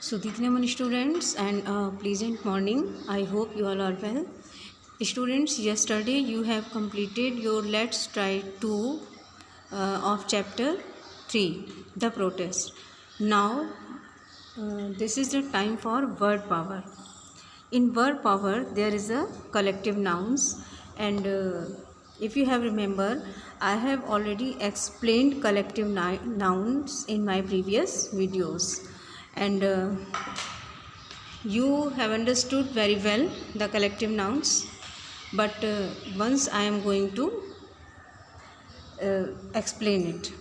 Sudhitnaman students and a pleasant morning. I hope you all are well. Students, yesterday you have completed your Let's Try 2 of chapter 3, The Protest. Now, this is the time for word power. In word power, there is a collective nouns, and if you have remember, I have already explained collective nouns in my previous videos, and you have understood very well the collective nouns, but once I am going to explain it.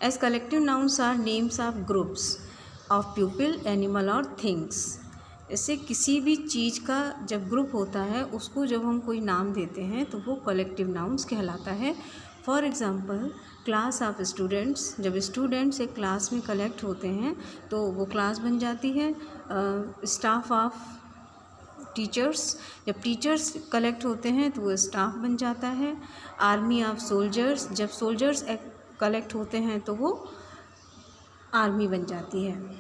As collective nouns are names of groups of people, animal और things. ऐसे किसी भी चीज़ का जब group होता है उसको जब हम कोई नाम देते हैं तो वो कलेक्टिव नाउन्स कहलाता है. For example, class of students, जब स्टूडेंट्स एक क्लास में कलेक्ट होते हैं तो वो क्लास बन जाती है. स्टाफ ऑफ टीचर्स, जब टीचर्स कलेक्ट होते हैं तो वो स्टाफ बन जाता है. आर्मी ऑफ सोल्जर्स, जब सोल्जर्स कलेक्ट होते हैं तो वो आर्मी बन जाती है.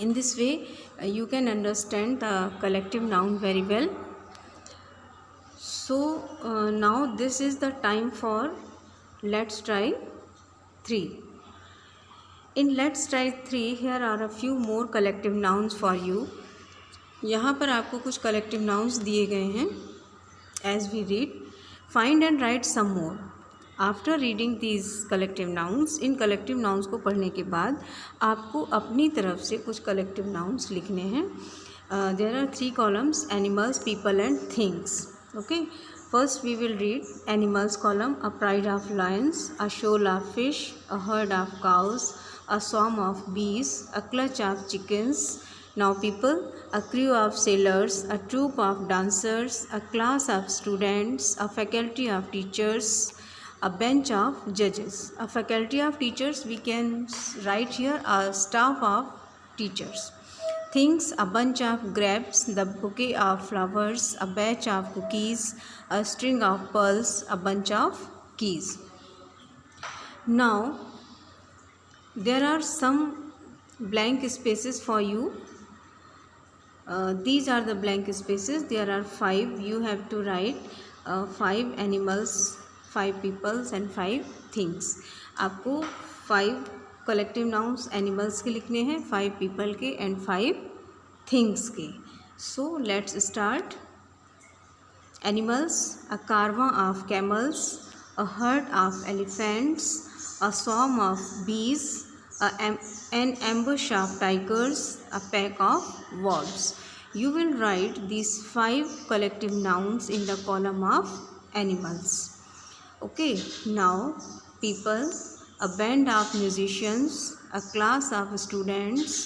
In this way, you can understand the collective noun very well. So, now this is the time for Let's Try 3. In Let's Try 3, here are a few more collective nouns for you. यहाँ पर आपको कुछ collective nouns दिए गए हैं. As we read, find and write some more. After reading these collective nouns, in collective nouns को पढ़ने के बाद आपको अपनी तरफ से कुछ कलेक्टिव नाउन्स लिखने हैं. There are 3 columns: animals, people and things. Okay, first we will read animals column. A pride of lions, a shoal of fish, a herd of cows, a swarm of bees, a clutch of chickens. Now people, a crew of sailors, a troop of dancers, a class of students, a faculty of teachers, a bench of judges. A faculty of teachers, we can write here a staff of teachers. Things, a bunch of grapes, the bouquet of flowers, a batch of cookies, a string of pearls, a bunch of keys. Now there are some blank spaces for you. These are the blank spaces. There are 5. You have to write 5 animals, 5 peoples and 5 things. आपको 5 collective nouns animals के लिखने हैं, 5 people के and 5 things के. So let's start. Animals, a caravan of camels, a herd of elephants, a swarm of bees, an ambush of tigers, a pack of wolves. You will write these 5 collective nouns in the column of animals. Okay, now people, a band of musicians, a class of students,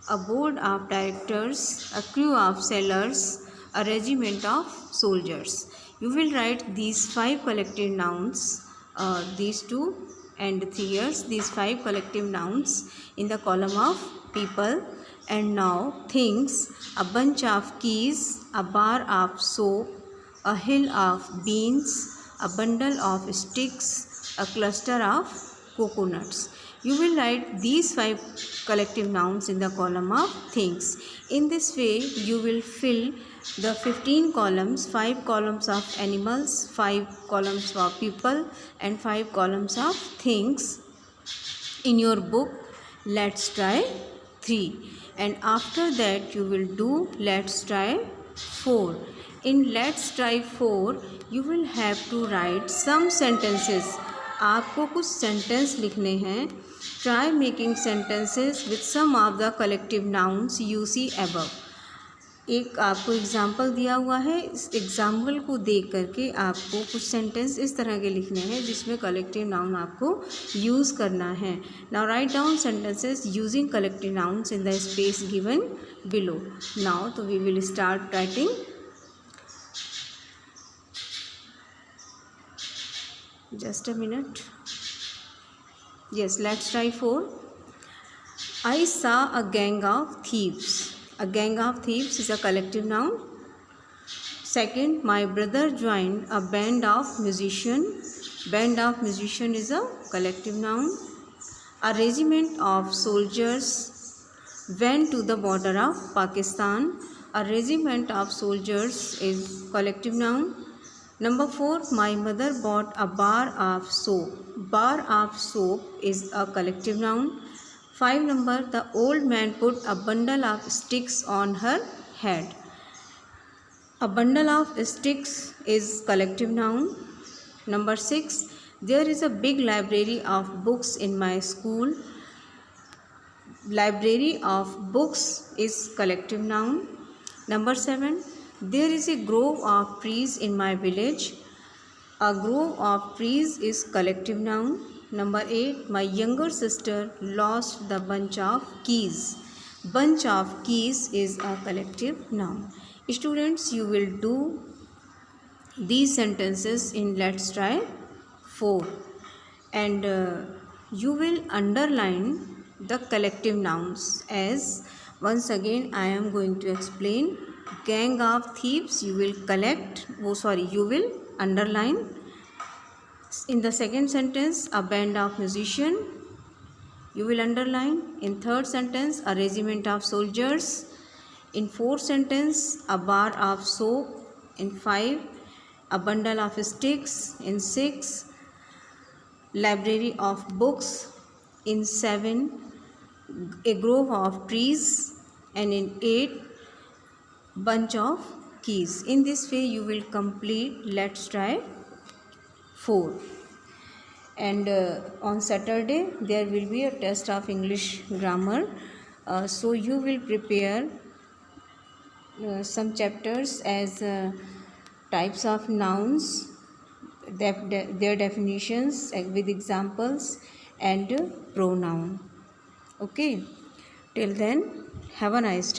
a board of directors, a crew of sailors, a regiment of soldiers. You will write these 5 collective nouns, these 2 and 3 years, these 5 collective nouns in the column of people. And now things, a bunch of keys, a bar of soap, a hill of beans, a bundle of sticks, a cluster of coconuts. You will write these 5 collective nouns in the column of things. In this way you will fill the 15 columns, 5 columns of animals, 5 columns for people and 5 columns of things in your book Let's Try 3. And after that you will do Let's Try 4. In Let's Try 4 you will have to write some sentences. आपको कुछ sentence लिखने हैं. Try making sentences with some of the collective nouns you see above. एक आपको example दिया हुआ है. इस एग्जाम्पल को देख करके आपको कुछ सेंटेंस इस तरह के लिखने हैं जिसमें कलेक्टिव नाउन आपको यूज़ करना है. Now write down sentences using collective nouns in the space given below. Now तो we will start writing. Just a minute. Yes, let's try 4. I saw a gang of thieves. A gang of thieves is a collective noun. Second, my brother joined a band of musicians. Band of musicians is a collective noun. A regiment of soldiers. went to the border of Pakistan. A regiment of soldiers is collective noun. Number 4, my mother bought a bar of soap. Bar of soap is a collective noun. 5 number, the old man put a bundle of sticks on her head. A bundle of sticks is collective noun. Number 6, there is a big library of books in my school. Library of books is collective noun. Number 7, there is a grove of trees in my village. A grove of trees is collective noun. Number 8, my younger sister lost the bunch of keys. Bunch of keys is a collective noun. Students, you will do these sentences in Let's Try 4, and you will underline the collective nouns. As once again I am going to explain, gang of thieves you will you will underline. In the second sentence, a band of musicians you will underline. In third sentence, a regiment of soldiers. In fourth sentence, a bar of soap. In 5, a bundle of sticks. In 6, library of books. In 7, a grove of trees. And in 8, bunch of keys. In this way you will complete Let's Try 4. And on Saturday there will be a test of English grammar. So you will prepare some chapters as types of nouns, their definitions with examples, and pronoun. Okay, till then, have a nice day.